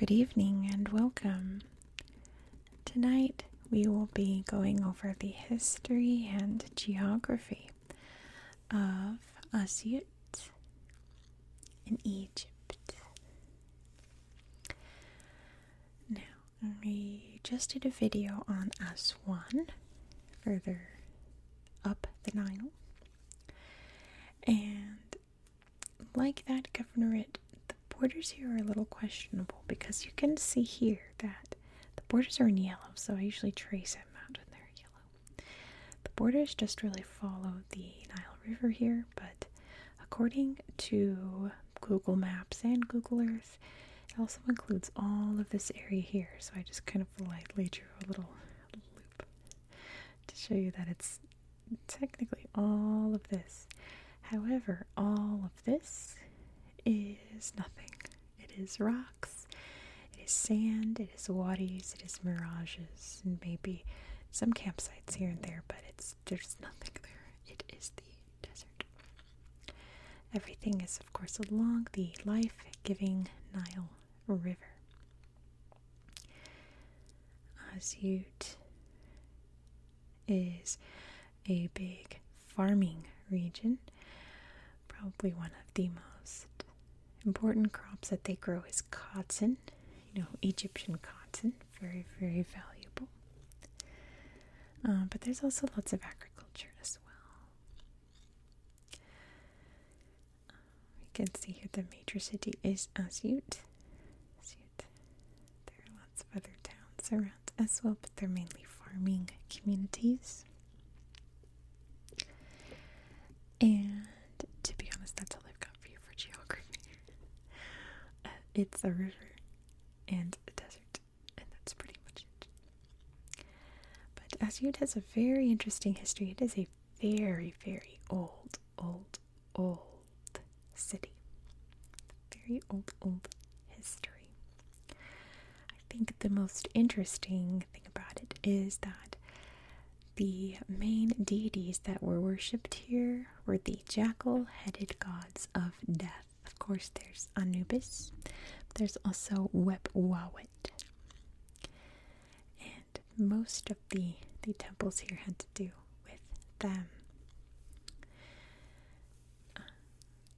Good evening and welcome. Tonight we will be going over the history and geography of Asyut in Egypt. Now, I just did a video on Aswan, further up the Nile, and like that governorate, the borders here are a little questionable because you can see here that the borders are in yellow, so I usually trace them out when they're yellow. The borders just really follow the Nile River here, but according to Google Maps and Google Earth, it also includes all of this area here, so I just kind of lightly drew a little loop to show you that it's technically all of this. However, all of this is nothing. It is rocks, it is sand, it is wadis, it is mirages, and maybe some campsites here and there, but there's nothing there. It is the desert. Everything is, of course, along the life-giving Nile River. Asyut is a big farming region. Probably one of the most important crops that they grow is cotton. Egyptian cotton, very, very valuable. But there's also lots of agriculture as well. You can see here the major city is Asyut. There are lots of other towns around as well, but they're mainly farming communities. And to be honest, that's all I've got for you for geography. It's a river and a desert, and that's pretty much it. But Asyut has a very interesting history. It is a very, very old city. Very old history. I think the most interesting thing about it is that the main deities that were worshipped here were the jackal-headed gods of death. Of course, there's Anubis, but there's also Wep-Wawet. And most of the temples here had to do with them.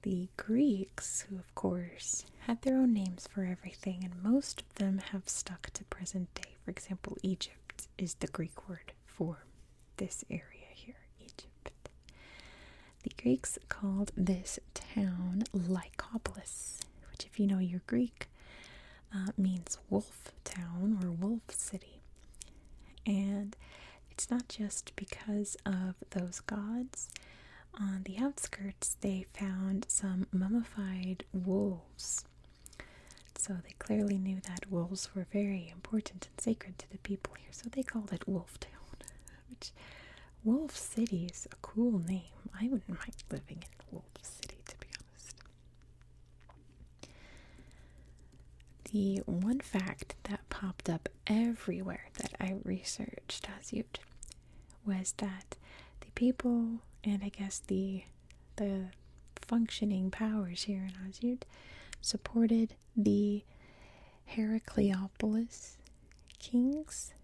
The Greeks, who of course had their own names for everything, and most of them have stuck to present day. For example, Egypt is the Greek word for this area here, Egypt. The Greeks called this town Lycopolis, which, if you know your Greek, means wolf town or wolf city. And it's not just because of those gods. On the outskirts, they found some mummified wolves. So they clearly knew that wolves were very important and sacred to the people here, so they called it Wolf Town. Which, Wolf City is a cool name. I wouldn't mind living in Wolf City, to be honest. The one fact that popped up everywhere that I researched Asyut was that the people, and I guess the functioning powers here in Asyut, supported the Heracleopolis kings,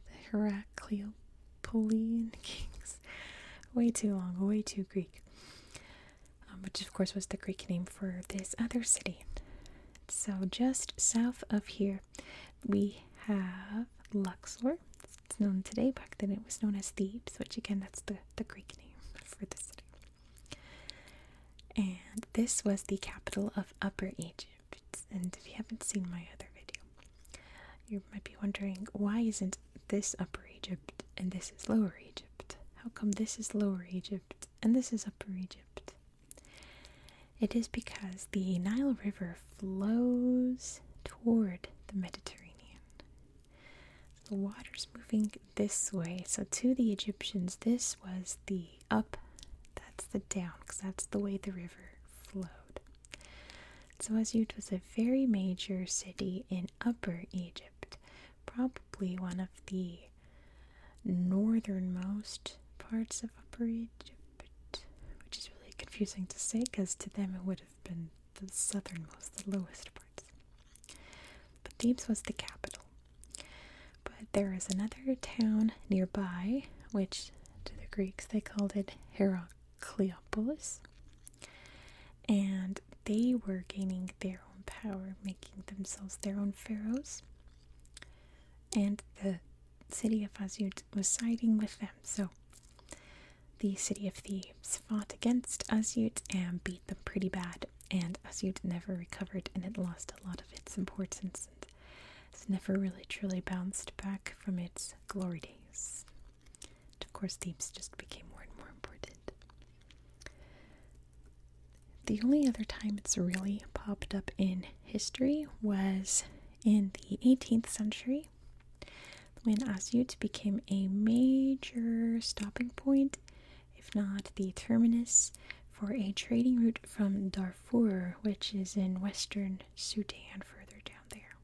the Heracleopolian kings. Way too long, way too Greek. Which of course was the Greek name for this other city. So just south of here we have Luxor. It's known today. Back then it was known as Thebes, which again, that's the Greek name for the city. And this was the capital of Upper Egypt. And if you haven't seen my other video, you might be wondering, why isn't this Upper Egypt and this is Lower Egypt? How come this is Lower Egypt and this is Upper Egypt? It is because the Nile River flows toward the Mediterranean. The water's moving this way, so to the Egyptians, this was the up, that's the down, because that's the way the river flowed. So Asyut was a very major city in Upper Egypt, probably one of the northernmost parts of Upper Egypt, which is really confusing to say because to them it would have been the southernmost, the lowest parts. But Thebes was the capital. But there is another town nearby, which to the Greeks they called it Heracleopolis. And they were gaining their own power, making themselves their own pharaohs. And the city of Asyut was siding with them. So the city of Thebes fought against Asyut and beat them pretty bad. And Asyut never recovered, and it lost a lot of its importance. And it's never really truly bounced back from its glory days. And of course, Thebes just became more and more important. The only other time it's really popped up in history was in the 18th century, when Asyut became a major stopping point, if not the terminus, for a trading route from Darfur, which is in western Sudan, further down there.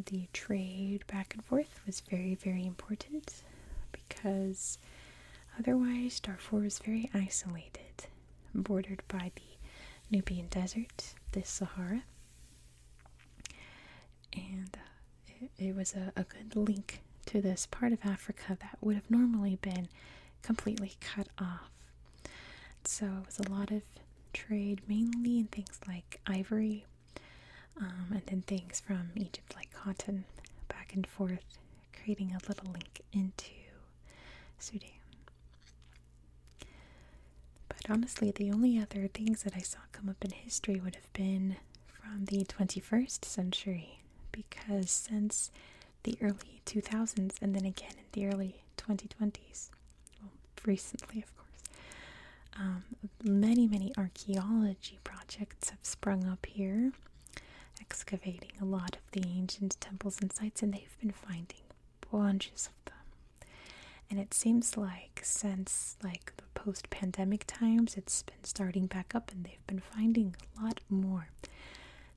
The trade back and forth was very, very important because otherwise Darfur is very isolated, bordered by the Nubian Desert, the Sahara, and it was a good link to this part of Africa that would have normally been completely cut off. So it was a lot of trade, mainly in things like ivory, and then things from Egypt like cotton, back and forth, creating a little link into Sudan. But honestly, the only other things that I saw come up in history would have been from the 21st century, because since the early 2000s and then again in the early 2020s, well, recently of course, many archaeology projects have sprung up here, excavating a lot of the ancient temples and sites, and they've been finding bunches of them. And it seems like since like the post-pandemic times, it's been starting back up, and they've been finding a lot more.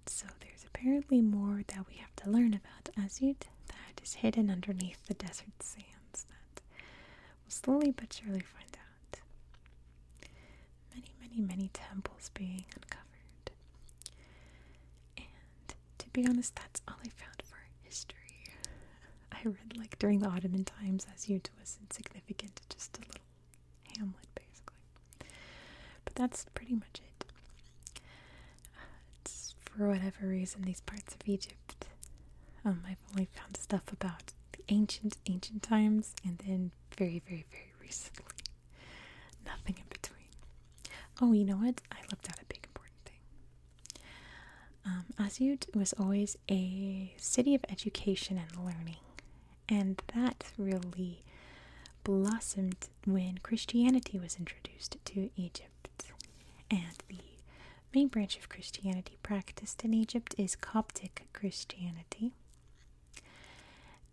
So there's apparently more that we have to learn about Asyut that is hidden underneath the desert sands that we'll slowly but surely find out. Many temples being uncovered. And to be honest, that's all I found for history. I read like during the Ottoman times, Asyut was insignificant, just a little hamlet basically. But that's pretty much it. For whatever reason, these parts of Egypt, I've only found stuff about the ancient times, and then very recently. Nothing in between. Oh, you know what? I left out a big important thing. Asyut was always a city of education and learning, and that really blossomed when Christianity was introduced to Egypt. And the main branch of Christianity practiced in Egypt is Coptic Christianity.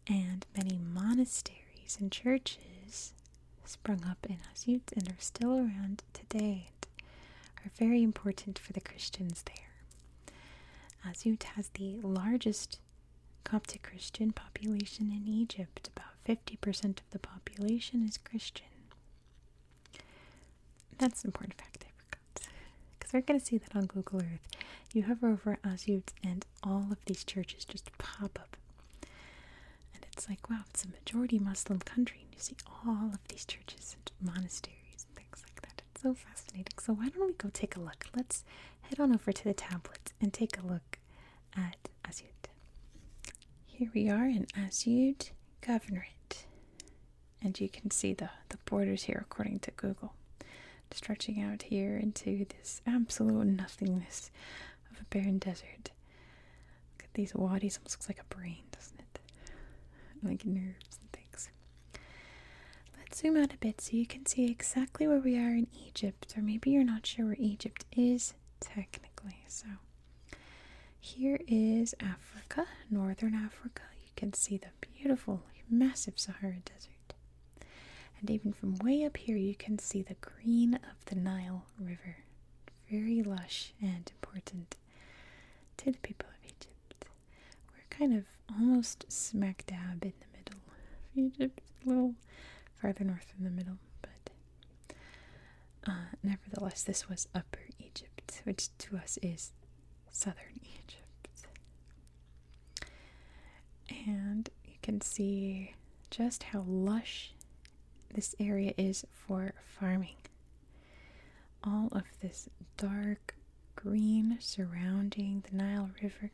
And many monasteries and churches sprung up in Asyut and are still around today and are very important for the Christians there. Asyut has the largest Coptic Christian population in Egypt. About 50% of the population is Christian. That's an important fact I forgot, because we're going to see that on Google Earth. You hover over Asyut and all of these churches just pop up. And it's like, wow, it's a majority Muslim country, and you see all of these churches and monasteries and things like that. It's so fascinating. So why don't we go take a look? Let's head on over to the tablet and take a look at Asyut. Here we are in Asyut Governorate. And you can see the borders here according to Google, stretching out here into this absolute nothingness of a barren desert. Look at these wadis, almost looks like a brain, doesn't it? Like nerves and things. Let's zoom out a bit so you can see exactly where we are in Egypt, or maybe you're not sure where Egypt is technically. So here is Africa, northern Africa. You can see the beautiful, massive Sahara Desert. And even from way up here, you can see the green of the Nile River. Very lush and important to the people of Egypt. We're kind of almost smack dab in the middle of Egypt, a little farther north in the middle, but nevertheless, this was Upper Egypt, which to us is southern Egypt. And you can see just how lush this area is for farming. All of this dark green surrounding the Nile River.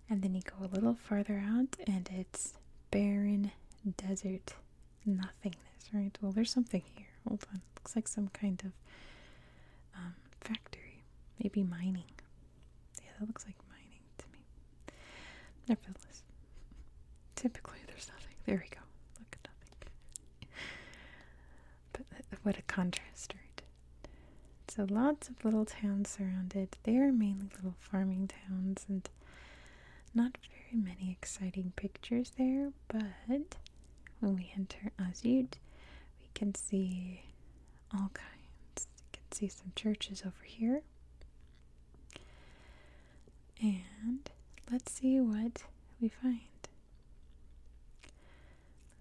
And then you go a little farther out and it's barren desert nothingness, right? Well, there's something here. Hold on. Looks like some kind of factory. Maybe mining. Yeah, that looks like mining to me. Nevertheless, typically there's nothing. There we go. Look at nothing. But what a contrast, right? So lots of little towns surrounded. They are mainly little farming towns and not very many exciting pictures there, but when we enter Asyut, we can see all kinds. You can see some churches over here. And let's see what we find.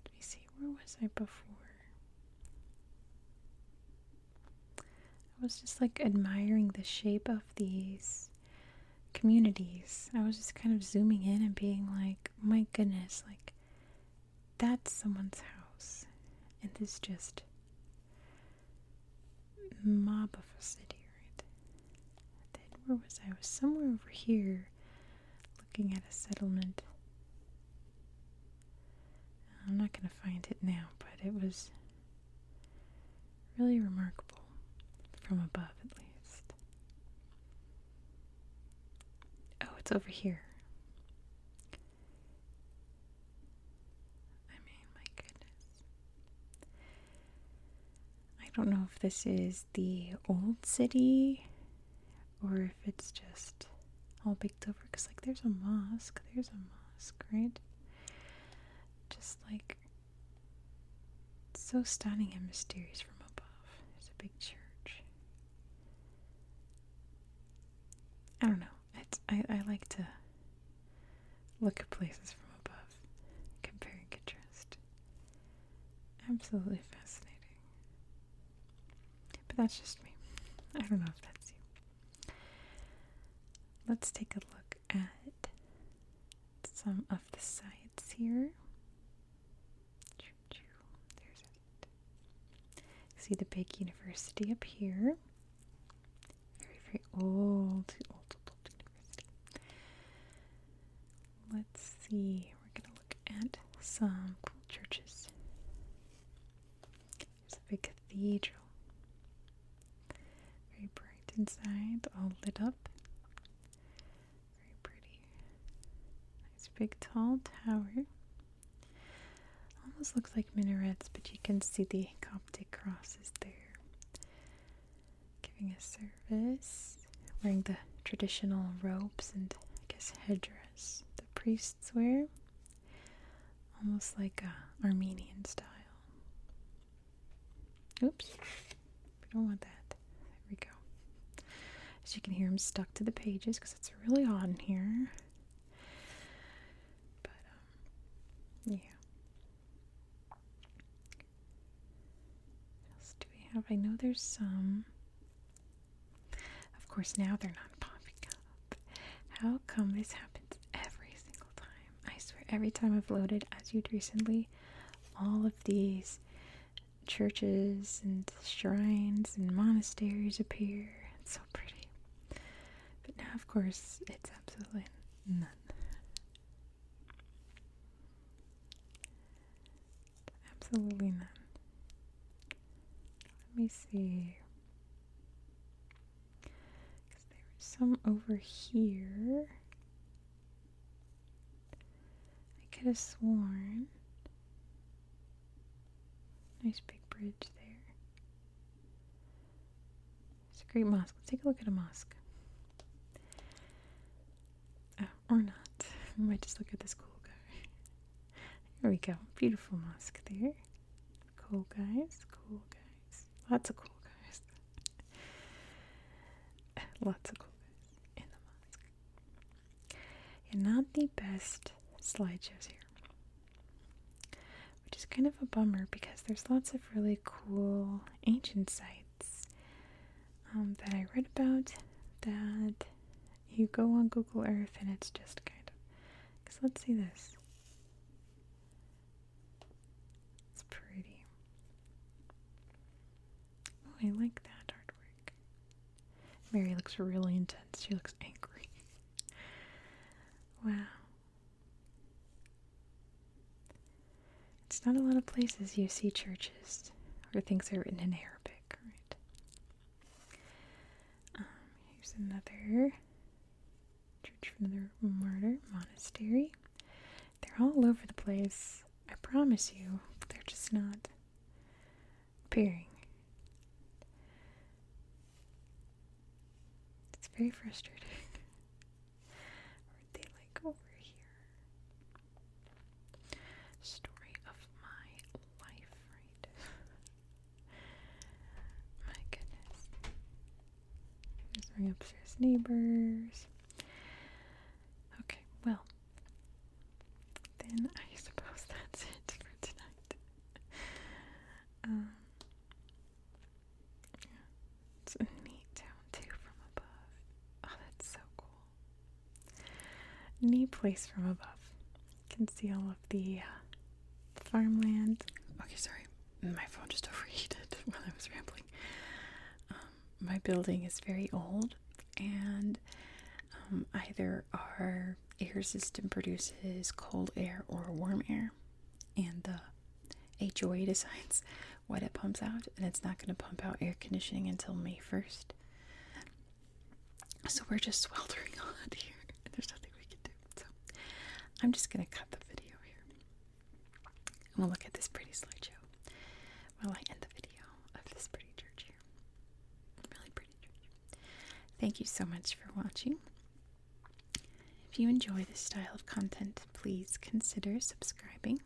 Let me see, where was I before? I was just like admiring the shape of these communities. I was just kind of zooming in and being like, my goodness, like that's someone's house. And this just mob of a city, right? Then where was I? I was somewhere over here looking at a settlement. I'm not going to find it now, but it was really remarkable from above at least. Oh, it's over here. I mean, my goodness. I don't know if this is the old city or if it's just all baked over, because like there's a mosque, right? Just like so stunning and mysterious from above. There's a big church. I don't know. I like to look at places from above, compare and contrast. Absolutely fascinating. But that's just me. I don't know if that's you. Let's take a look at some of the sites here. There's it. See the big university up here. Very old university. Let's see. We're going to look at some cool churches. There's a big cathedral. Very bright inside, all lit up. Very pretty. Nice big tall tower. Almost looks like minarets, but you can see the Coptic crosses there. Giving a service. Wearing the traditional robes and I guess headdress the priests wear. Almost like a Armenian style. Oops. We don't want that. There we go. As you can hear, I'm stuck to the pages because it's really hot in here. But, yeah. What else do we have? I know there's some. Of course, now they're not popping up. How come this happens every single time? I swear, every time I've loaded Asyut recently, all of these churches and shrines and monasteries appear. It's so pretty. But now, of course, it's absolutely none. Absolutely none. Let me see. Because there was some over here. I could have sworn. Nice big bridge there. It's a great mosque. Let's take a look at a mosque. Oh, or not. We might just look at this cool guy. There we go. Beautiful mosque there. Cool guys. Cool guys. Lots of cool guys. Lots of cool guys in the mosque. And not the best slideshows here. Which is kind of a bummer because there's lots of really cool ancient sites that I read about that you go on Google Earth and it's just kind of So let's see this. It's pretty. Oh, I like that artwork. Mary looks really intense. She looks angry. Wow. It's not a lot of places you see churches where things are written in Arabic, right? Here's another church for another martyr monastery. They're all over the place. I promise you, they're just not appearing. It's very frustrating. Where'd they like over here? Story of my life, right? My goodness. There's my upstairs neighbors. Okay, well, then I suppose that's it for tonight. It's a neat town too from above. Oh, that's so cool. Neat place from above. You can see all of the farmland. Okay, sorry. My phone just overheated while I was rambling. My building is very old, and either our air system produces cold air or warm air, and the HOA decides what it pumps out, and it's not going to pump out air conditioning until May 1st. So we're just sweltering hot here. There's nothing we can do. So I'm just going to cut the video here. And we'll look at this pretty slideshow while I end the video of this pretty church here. Really pretty church. Thank you so much for watching. If you enjoy this style of content, please consider subscribing.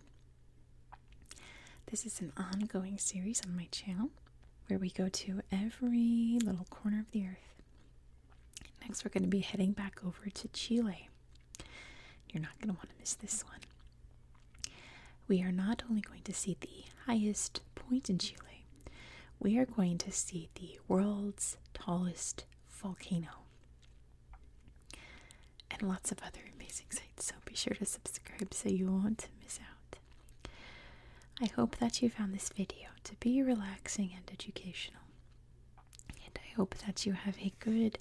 This is an ongoing series on my channel where we go to every little corner of the earth. Next, we're going to be heading back over to Chile. You're not going to want to miss this one. We are not only going to see the highest point in Chile, we are going to see the world's tallest volcano. And lots of other amazing sights, so be sure to subscribe so you won't miss out. I hope that you found this video to be relaxing and educational. And I hope that you have a good